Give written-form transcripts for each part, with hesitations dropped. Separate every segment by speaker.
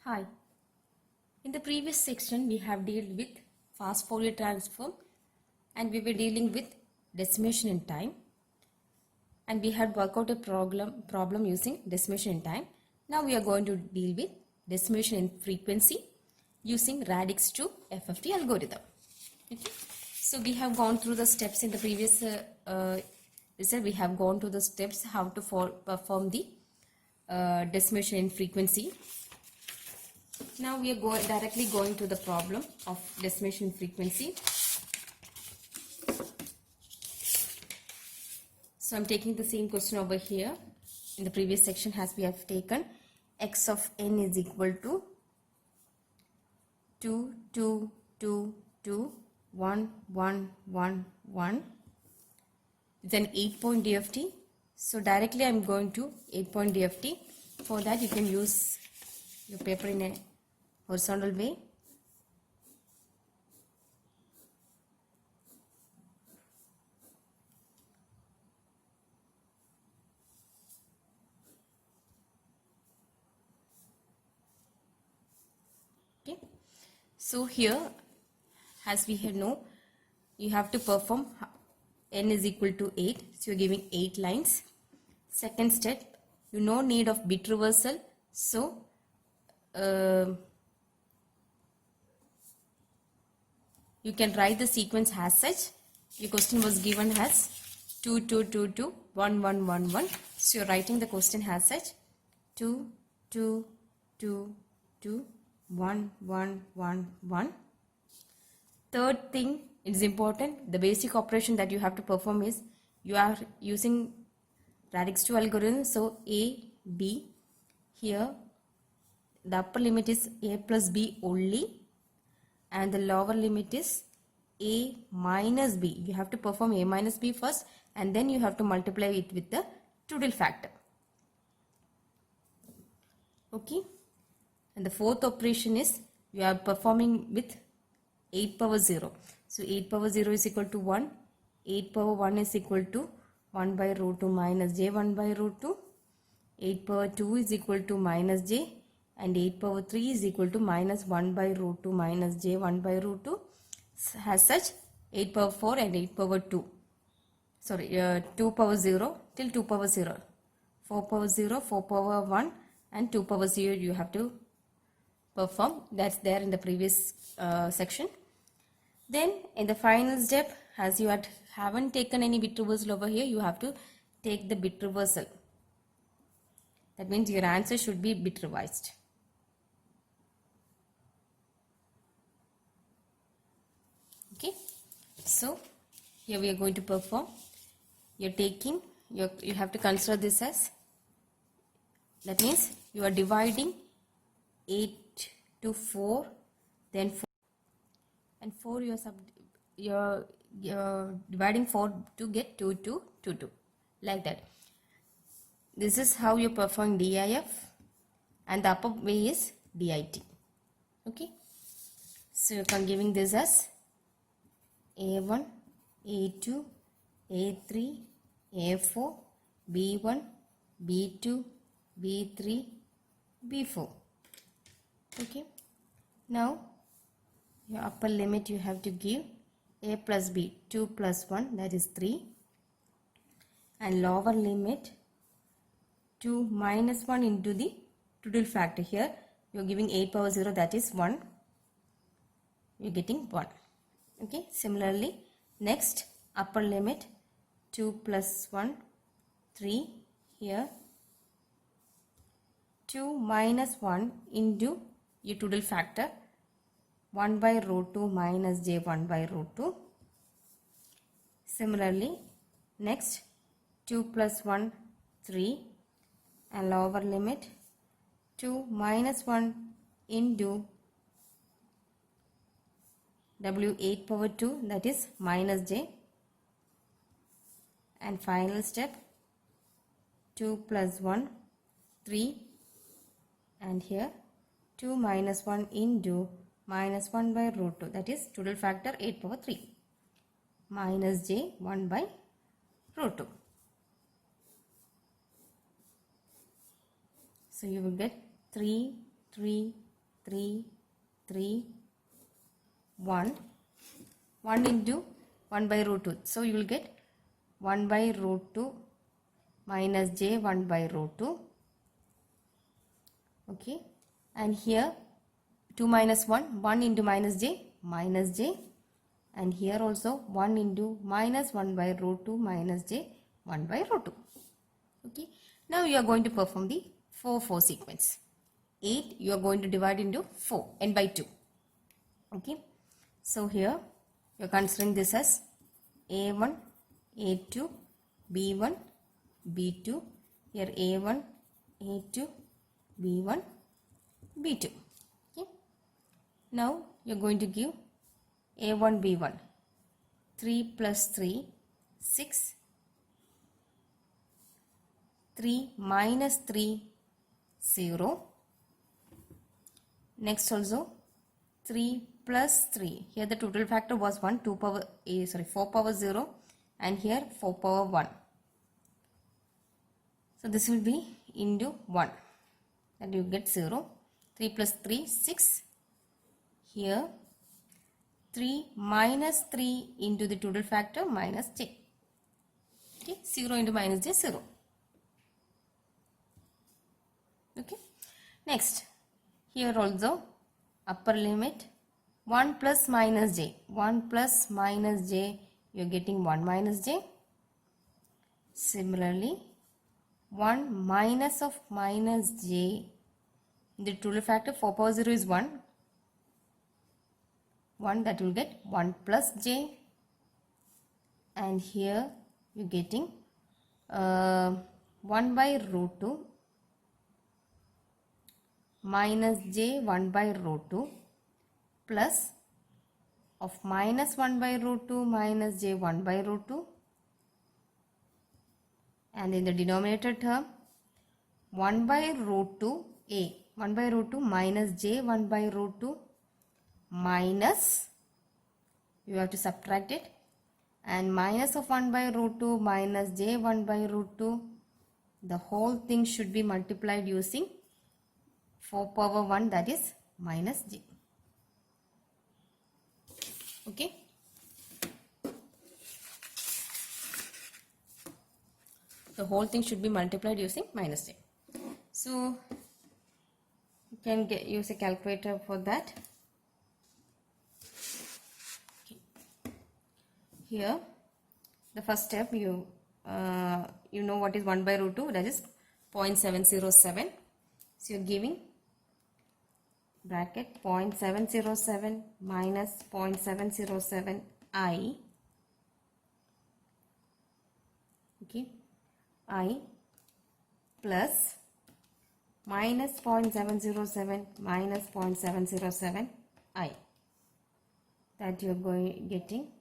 Speaker 1: Hi. In the previous section, we have dealt with fast Fourier transform and we were dealing with decimation in time and we had worked out a problem using decimation in time. Now we are going to deal with decimation in frequency using radix to FFT algorithm. Okay. So we have gone through the steps in the previous we have gone through the steps how to perform the decimation in frequency. Now we are directly going to the problem of decimation frequency. So I'm taking the same question over here. In the previous section as we have taken x of n is equal to 2, 2, 2, 2, 1, 1, 1, 1. It's an 8-point DFT. So directly I'm going to 8-point DFT. For that you can use your paper in a horizontal way. Okay. So here, as we know, you have to perform n is equal to 8. So you're giving 8 lines. Second step, you no need of bit reversal. So you can write the sequence as such. Your question was given as 2, 2, 2, 2, 1, 1, 1, 1. So you're writing the question as such 2, 2, 2, 2, 1, 1, 1, 1. Third thing, it is important. The basic operation that you have to perform is you are using radix 2 algorithm. So A, B. Here the upper limit is A plus B only and the lower limit is A minus B. You have to perform A minus B first and then you have to multiply it with the Tudel factor. Okay. And the fourth operation is you are performing with 8 power 0. So 8 power 0 is equal to 1. 8 power 1 is equal to 1 by root 2 minus j 1 by root 2. 8 power 2 is equal to minus j. And 8 power 3 is equal to minus 1 by root 2 minus j 1 by root 2. As such, 8 power 4 and 8 power 2. Sorry, 2 power 0 till 2 power 0. 4 power 0, 4 power 1 and 2 power 0 you have to perform. That's there in the previous section. Then in the final step, as you haven't taken any bit reversal over here, you have to take the bit reversal. That means your answer should be bit revised. Okay. So here we are going to perform. You're taking, you have to consider this as, that means you are dividing 8 to 4, then 4 and 4 you're dividing 4 to get 2 to 2 2 like that. This is how you perform DIF and the upper way is DIT. Okay. So you can giving this as A1, A2, A3, A4, B1, B2, B3, B4. Okay. Now your upper limit you have to give A plus B, 2 plus 1, that is 3. And lower limit 2 minus 1 into the Tudel factor. Here you are giving 8 power 0, that is 1. You are getting 1. Okay. Similarly, next upper limit 2 plus 1, 3. Here 2 minus 1 into your Tudel factor, 1 by root 2 minus j 1 by root 2. Similarly, next 2 plus 1, 3 and lower limit 2 minus 1 into W8 power 2, that is minus j. And final step 2 plus 1, 3 and here 2 minus 1 into minus 1 by root 2, that is Tudel factor 8 power 3 minus j 1 by root 2. So you will get 3, 3, 3, 3, 1. 1 into 1 by root 2. So you will get 1 by root 2 minus j 1 by root 2. Okay. And here 2 minus 1. 1 into minus j. And here also 1 into minus 1 by root 2 minus j 1 by root 2. Okay. Now you are going to perform the 4, 4 sequence. 8 you are going to divide into 4, n by 2. Okay. So here you are considering this as A1, A2, B1, B2. Here A1, A2, B1, B2. Okay. Now you are going to give A1, B1. 3 plus 3, 6. 3 minus 3, 0. Next also 3 plus 3. Here the total factor was 1, 4 power 0, and here 4 power 1. So this will be into 1, and you get 0. 3 plus 3, 6. Here 3 minus 3 into the total factor minus j. Okay, 0 into minus j, 0. Okay. Next, here also upper limit 1 plus minus j. 1 plus minus j, you are getting 1 minus j. Similarly, 1 minus of minus j, the total factor 4 power 0 is 1. 1, that will get 1 plus j. And here you are getting 1 by root 2 minus j 1 by root 2 plus of minus 1 by root 2 minus j 1 by root 2, and in the denominator term 1 by root 2 a 1 by root 2 minus j 1 by root 2 minus, you have to subtract it, and minus of 1 by root 2 minus j 1 by root 2, the whole thing should be multiplied using 4 power 1, that is minus j. Okay. The whole thing should be multiplied using minus j. So you can use a calculator for that. Okay. Here the first step, you know what is 1 by root 2, that is 0.707. So you are giving bracket 0.707 minus 0.707 I. Okay, I plus minus 0.707 minus 0.707 I, that you are getting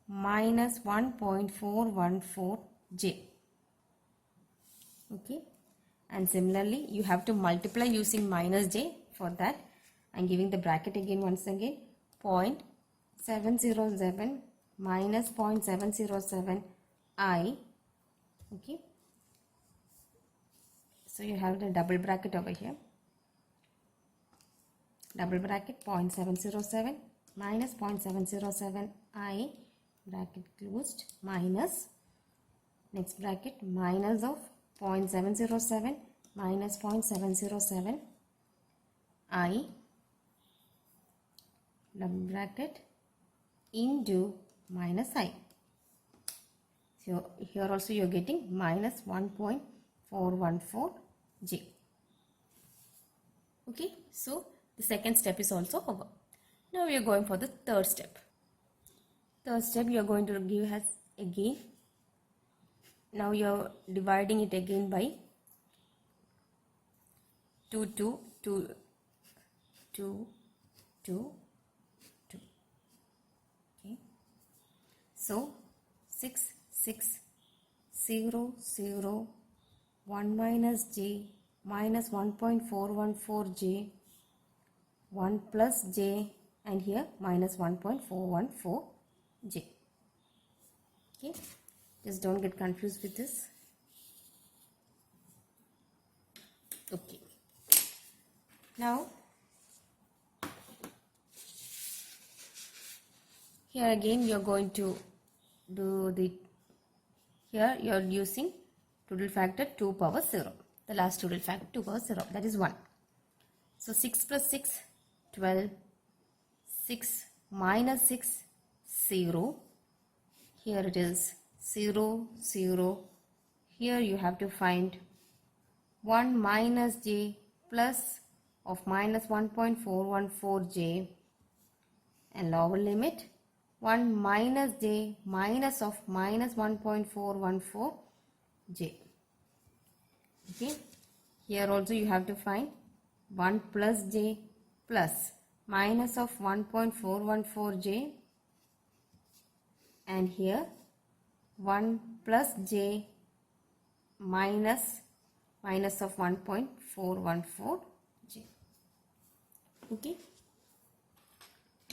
Speaker 1: minus 1.414 j. Okay, and similarly you have to multiply using minus j. For that I am giving the bracket again once again, 0.707 minus 0.707 I. Okay, so you have the double bracket over here, double bracket 0.707 minus 0.707 I, bracket closed, minus next bracket minus of 0.707 minus 0.707 I, double bracket, into minus I. So here also you are getting minus 1.414 j. Okay, so the second step is also over. Now we are going for the third step. Third step, you are going to give us again. Now you are dividing it again by 2, 2, 2, 2, 2, 2. Okay. So 6, 6, 0, 0, 1 minus j minus 1.414 j, 1 plus j, and here minus 1.414 j. Okay, just don't get confused with this. Okay, now Here again you are going to do the, here you are using total factor 2 power 0. The last total factor 2 power 0, that is 1. So 6 plus 6, 12. 6 minus 6, 0. Here it is 0, 0. Here you have to find 1 minus j plus of minus 1.414j, and lower limit 1 minus j minus of minus 1.414j. Okay, here also you have to find 1 plus j plus minus of 1.414j, and here 1 plus j minus of 1.414j. Okay,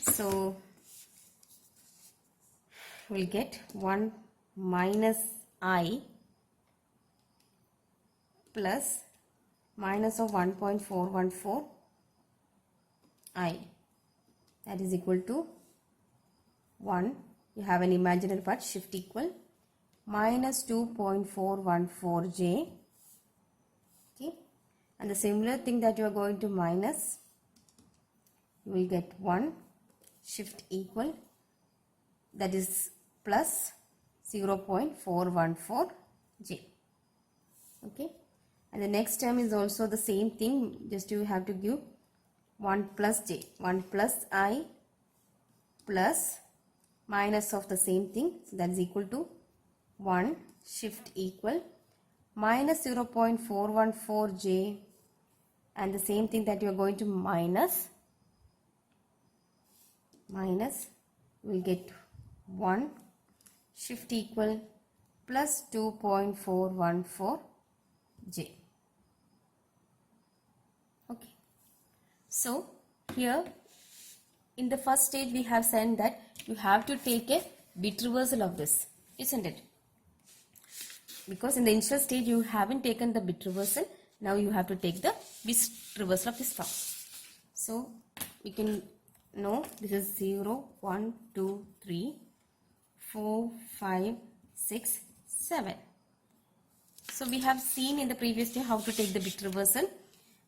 Speaker 1: so we'll get 1 minus I plus minus of 1.414 I, that is equal to 1, you have an imaginary part, shift equal, minus 2.414j. Okay, and the similar thing that you are going to minus, you will get 1, shift equal, that is plus 0.414j. Okay, and the next term is also the same thing, just you have to give 1 plus j, 1 plus I plus minus of the same thing, so that is equal to 1, shift equal, minus 0.414j, and the same thing that you are going to minus, we get 1, shift equal, plus 2.414j. Okay, so here in the first stage we have said that you have to take a bit reversal of this, isn't it? Because in the initial stage you haven't taken the bit reversal, now you have to take the bit reversal of this form. So we can know this is 0, 1, 2, 3, 4, 5, 6, 7. So we have seen in the previous day how to take the bit reversal,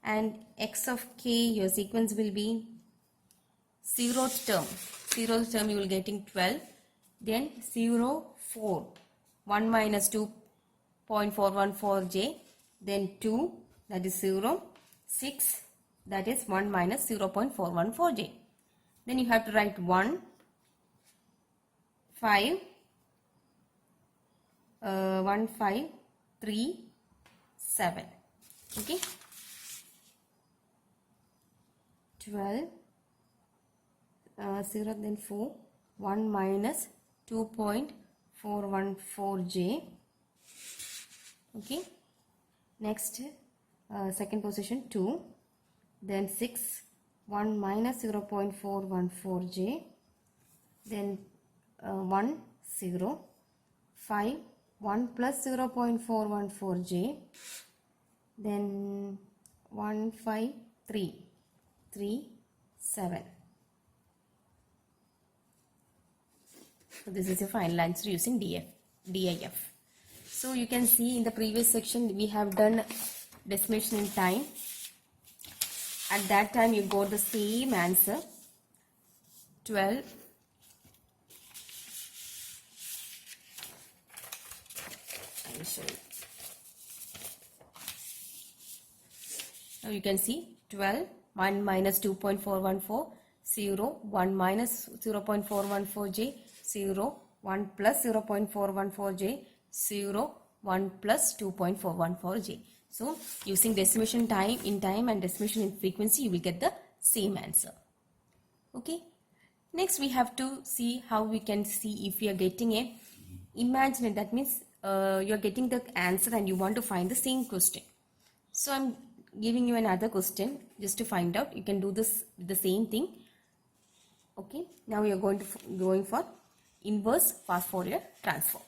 Speaker 1: and x of k, your sequence will be 0th term. 0th term you will getting 12, then 0, 4, 1 minus 2.414j, then 2, that is 0, 6, that is 1 minus 0.414j. Then you have to write 1, 5, 1, 5, 3, 7. Okay, 12, 0, then 4, 1 minus 2.414j. Okay, next second position 2, then 6, 1 minus 0.414j, then 1, 0, 5, 1 plus 0.414j, then 1, 5, 3, 7. So this is your final answer using DIF. So you can see in the previous section we have done decimation in time. At that time you got the same answer, 12. I will show you. Now you can see 12, 1 minus 2.414, 0, 1 minus 0.414j, 0, 1 plus 0.414j, 0, 1 plus 2.414j. So using decimation time in time and decimation in frequency, you will get the same answer. Okay. Next we have to see how we can see if we are getting a imaginary, that means you are getting the answer and you want to find the same question. So I'm giving you another question just to find out. You can do this the same thing. Okay. Now we are going for inverse fast Fourier transform.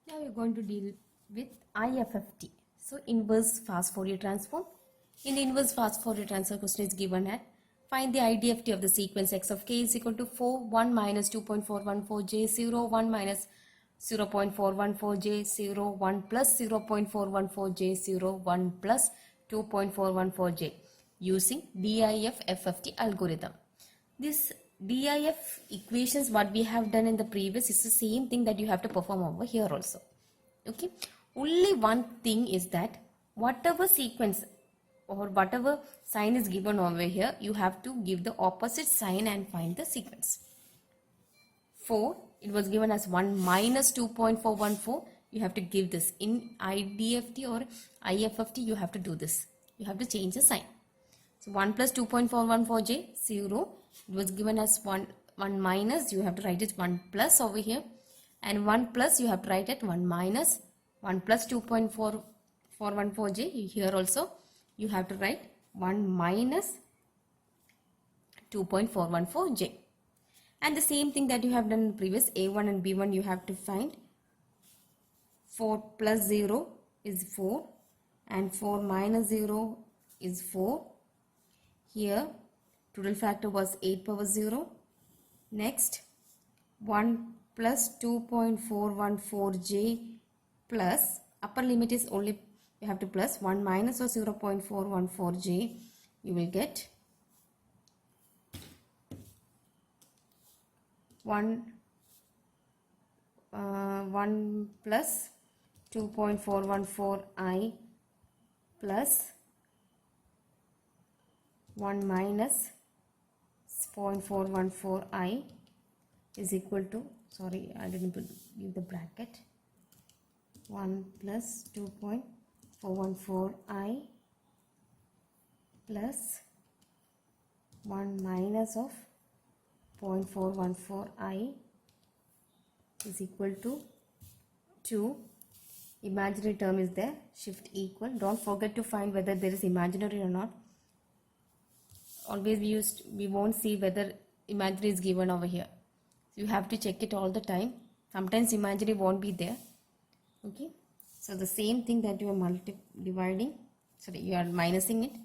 Speaker 1: Now we are going to deal with IFFT. So inverse fast Fourier transform. In the inverse fast Fourier transform question is given at Find the IDFT of the sequence x of k is equal to 4, 1 minus 2.414j, 0, 1 minus 0.414j, 0, 1 plus 0.414j, 0, 1 plus 2.414j using DIF FFT algorithm. This DIF equations what we have done in the previous is the same thing that you have to perform over here also. Okay. Only one thing is that whatever sequence or whatever sign is given over here, you have to give the opposite sign and find the sequence. 4, it was given as 1 minus 2.414. You have to give this. In IDFT or IFFT, you have to do this. You have to change the sign. So 1 plus 2.414j, 0. It was given as 1 minus. You have to write it 1 plus over here. And 1 plus, you have to write it 1 minus. 1 plus 2.414j. Here also, you have to write 1 minus 2.414j. And the same thing that you have done in previous A1 and B1, you have to find 4 plus 0 is 4 and 4 minus 0 is 4. Here total factor was 8 power 0. Next 1 plus 2.414j plus upper limit is only you have to plus 1 minus or 0.414j. You will get 1 plus 2.414i plus 1 minus 0.414i is equal to, sorry, I didn't give the bracket, 1 plus 2.414i plus 1 minus of 0.414i is equal to 2. Imaginary term is there, shift equal. Don't forget to find whether there is imaginary or not. Always we won't see whether imaginary is given over here. You have to check it all the time. Sometimes imaginary won't be there. Okay. So the same thing that you are dividing, sorry, you are minusing it.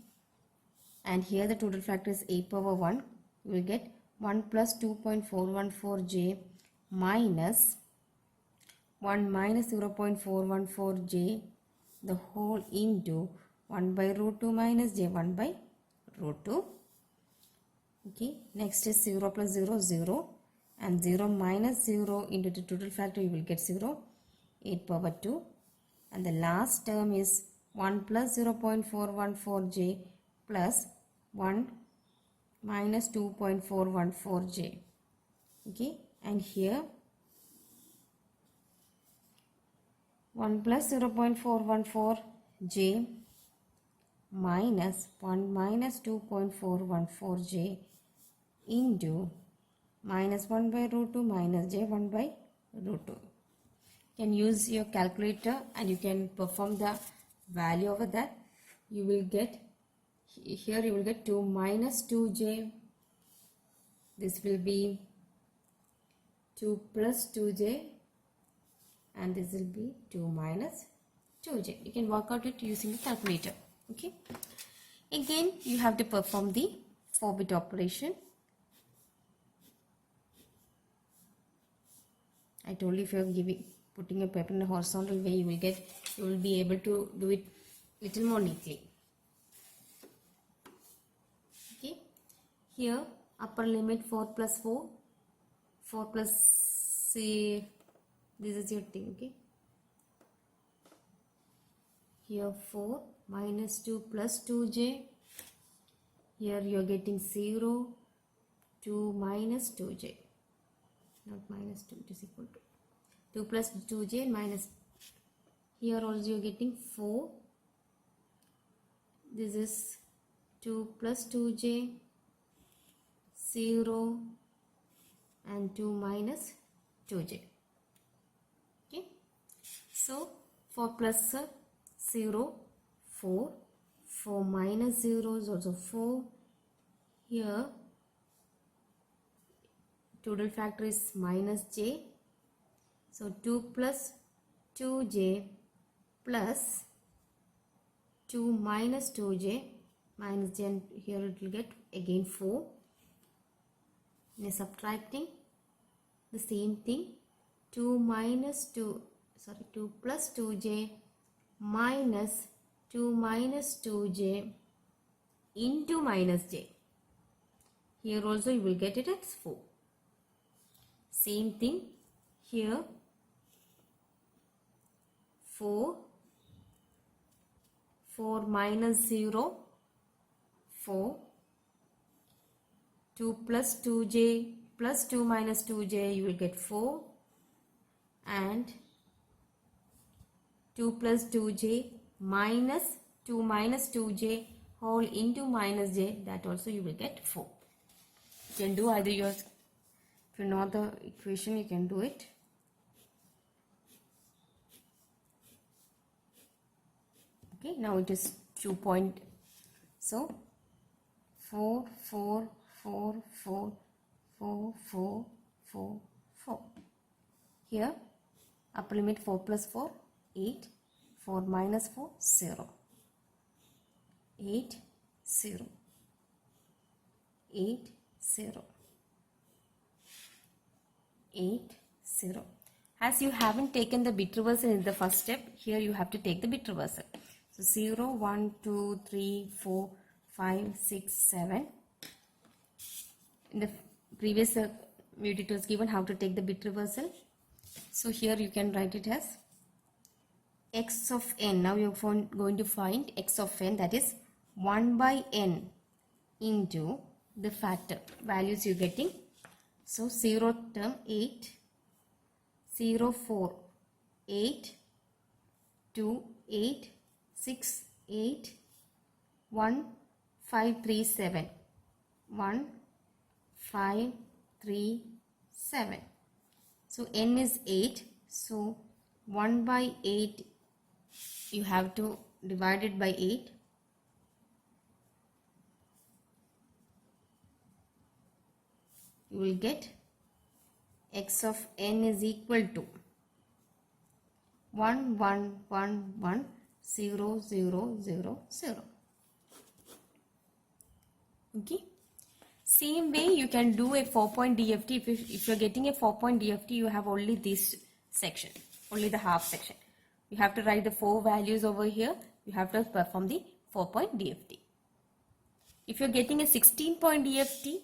Speaker 1: And here the total factor is 8 power 1. You will get 1 plus 2.414j minus 1 minus 0.414j the whole into 1 by root 2 minus j 1 by root 2. Okay, next is 0 plus 0, 0 and 0 minus 0 into the total factor you will get 0, 8 power 2 and the last term is 1 plus 0.414j plus 1 minus 2.414j. Okay, and here 1 plus 0.414j minus 1 minus 2.414j into minus 1 by root 2 minus j 1 by root 2. You can use your calculator and you can perform the value over that. You will get, here you will get 2 minus 2j. This will be 2 plus 2j and this will be 2 minus 2j. You can work out it using the calculator. Okay. Again, you have to perform the 4-bit operation. I told you if you are putting a paper in a horizontal way, you will be able to do it little more neatly. Okay. Here upper limit 4 plus 4, 4 plus say this is your thing. Okay. Here 4 minus 2 plus 2j. Here you are getting 0, 2 minus 2j. Not minus 2, it is equal to 2 plus 2j minus. Here also you are getting 4. This is 2 plus 2j, 0 and 2 minus 2j. Okay. So 4 plus 0, 4. 4 minus 0 is also 4. Here total factor is minus j. So 2 plus 2j plus 2 minus 2j minus j, and here it will get again 4. Now subtracting the same thing, 2 plus 2j minus 2 minus 2j into minus j. Here also you will get it as 4. Same thing here, 4 minus 0, 4, 2 plus 2j plus 2 minus 2j, you will get 4, and 2 plus 2j minus 2 minus 2j whole into minus j, that also you will get 4. You can do either yours. If you know the equation, you can do it. Okay, now it is 2 point. So 4, 4, 4, 4, 4, 4, 4, 4. Here upper limit 4 plus 4, 8. 4 minus 4, 0. 8, 0. 8, 0. 8, 0. As you haven't taken the bit reversal in the first step, here you have to take the bit reversal. So 0, 1, 2, 3, 4, 5, 6, 7. In the previous video it was given how to take the bit reversal. So here you can write it as x of n. Now you are going to find x of n, that is 1 by n into the factor values you are getting. So 0 term 8, 0, 4, 8, 2, 8, 6, 8, 1, 5, 3, 7, 1, 5, 3, 7. So n is 8. So 1 by 8, you have to divide it by 8. You will get x of n is equal to 1, 1, 1, 1, 0, 0, 0, 0. Okay. Same way you can do a 4-point DFT. If you are getting a 4-point DFT, you have only this section, only the half section. You have to write the 4 values over here. You have to perform the 4-point DFT. If you are getting a 16-point DFT,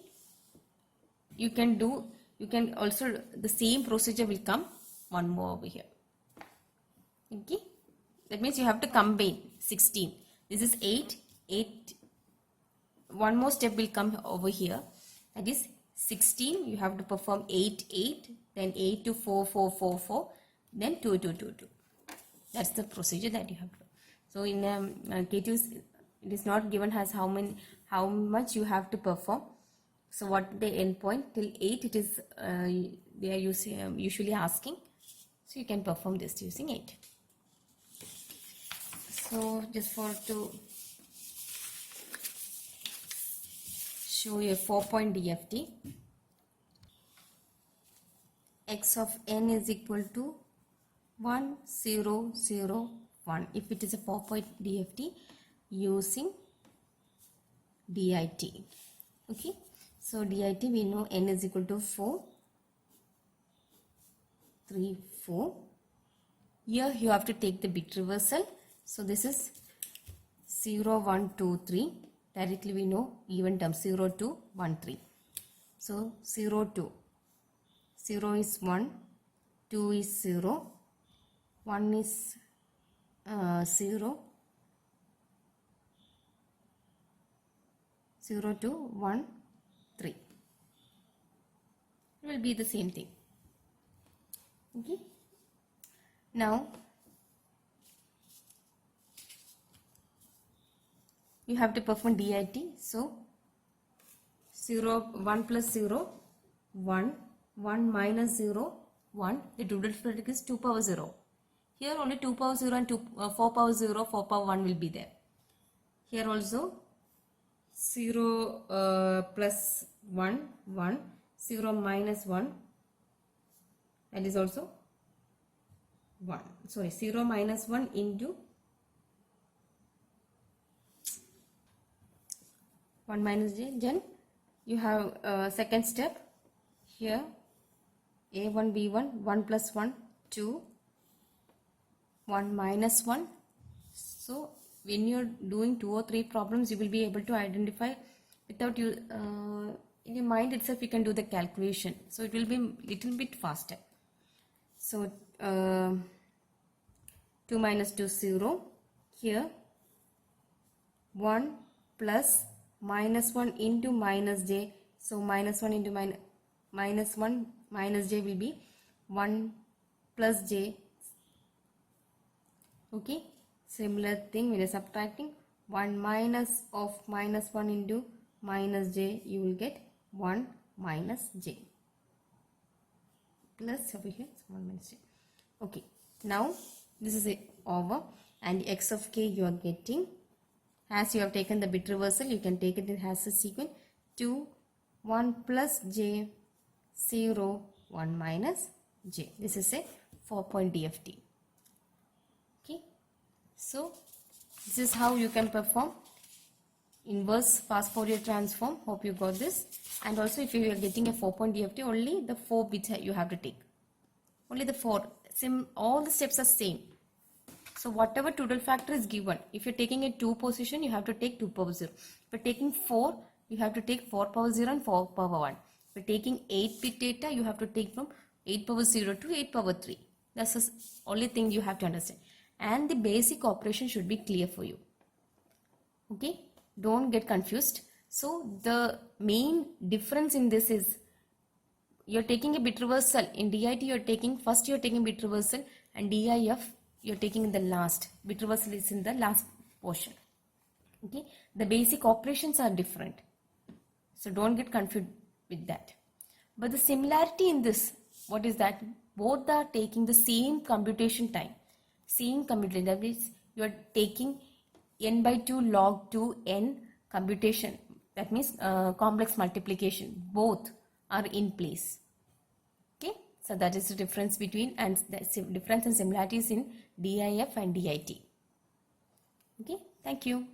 Speaker 1: you can also, the same procedure will come one more over here. Okay. That means you have to combine 16. This is 8. One more step will come over here. That is 16. You have to perform 8, 8. Then 8 to 4, 4, 4, 4. Then 2, 2, 2, 2. That's the procedure that you have to do. So in K2, it is not given as how much you have to perform. So what the end point till 8 it is they are usually asking. So you can perform this using 8. So just to show you a 4-point DFT. X of n is equal to 1, 0, 0, 1. If it is a 4-point DFT using DIT. Okay. So DIT we know n is equal to 4, 3, 4. Here you have to take the bit reversal. So this is 0, 1, 2, 3. Directly we know even term 0, 2, 1, 3. So 0, 2. 0 is 1, 2 is 0, 1 is 0, 0, 2, 1, 3. It will be the same thing. Okay. Now you have to perform DIT. So 0, 1 plus 0, 1, 1 minus 0, 1. The total product is 2 power 0. Here only 2 power 0 and 4 power 0, 4 power 1 will be there. Here also 0 plus 1, 1, 0 minus 1, that is also 1. Sorry, 0 minus 1 into 1 minus j. Then you have second step here, a1 b1, 1 plus 1 2, 1 minus 1. So when you're doing 2 or 3 problems, you will be able to identify without you in your mind itself. You can do the calculation, so it will be little bit faster. So 2 minus 2 0. Here 1 plus minus 1 into minus j. So minus 1 into minus 1 minus j will be 1 plus j. Okay, similar thing when you are subtracting, 1 minus of minus 1 into minus j, you will get 1 minus j, plus over here 1 minus j. Okay, now this is over, and x of k you are getting, as you have taken the bit reversal, you can take it as a sequence 2 1 plus j 0 1 minus j. This is a 4-point DFT. Okay, so this is how you can perform inverse fast Fourier transform. Hope you got this. And also, if you are getting a 4-point DFT, only the 4 bits you have to take. Only the 4. All the steps are same. So whatever total factor is given, if you're taking a 2 position, you have to take 2 power 0. If you're taking 4, you have to take 4 power 0 and 4 power 1. If you're taking 8 bit data, you have to take from 8 power 0 to 8 power 3. That's the only thing you have to understand. And the basic operation should be clear for you. Okay, don't get confused. So the main difference in this is, you're taking a bit reversal. In DIT, you're taking bit reversal, and DIF you're taking in the last. Bit reversal is in the last portion. Okay, the basic operations are different, so don't get confused with that. But the similarity in this, what is that? Both are taking the same computation time. That means you are taking n by 2 log 2 n computation. That means complex multiplication. Both are in place. Okay, so that is the difference between, and the difference and similarities in DIF and DIT. Okay, thank you.